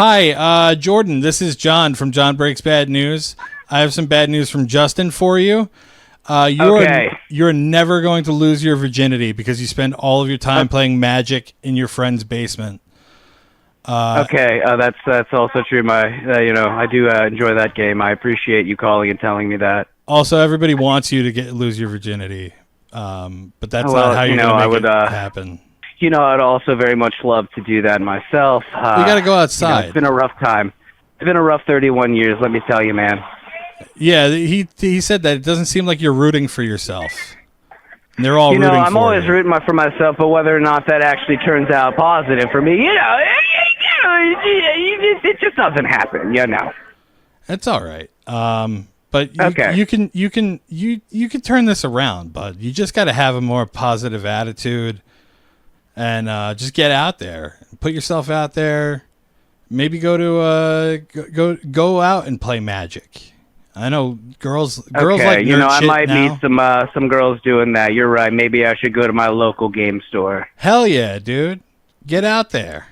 Hi, Jordan. This is John from John Breaks Bad News. I have some bad news from Justin for you. Okay. You're never going to lose your virginity because you spend all of your time playing Magic in your friend's basement. Okay. That's also true. I do enjoy that game. I appreciate you calling and telling me that. Also, everybody wants you to lose your virginity, but that's not Well, how you're going to I make would. it happen. I'd also very much love to do that myself. You got to go outside. It's been a rough time. It's been a rough 31 years. Let me tell you, man. Yeah, he said that it doesn't seem like you're rooting for yourself. And they're all rooting I'm for always you. rooting for myself, but whether or not that actually turns out positive for me, it just doesn't happen. That's all right. But Okay. you can turn this around, bud. You just got to have a more positive attitude and just get out there, put yourself out there. Maybe go out and play Magic. I know girls Okay, like nerd I shit might now. meet some girls doing that. You're right. Maybe I should go to my local game store. Hell yeah, dude. Get out there.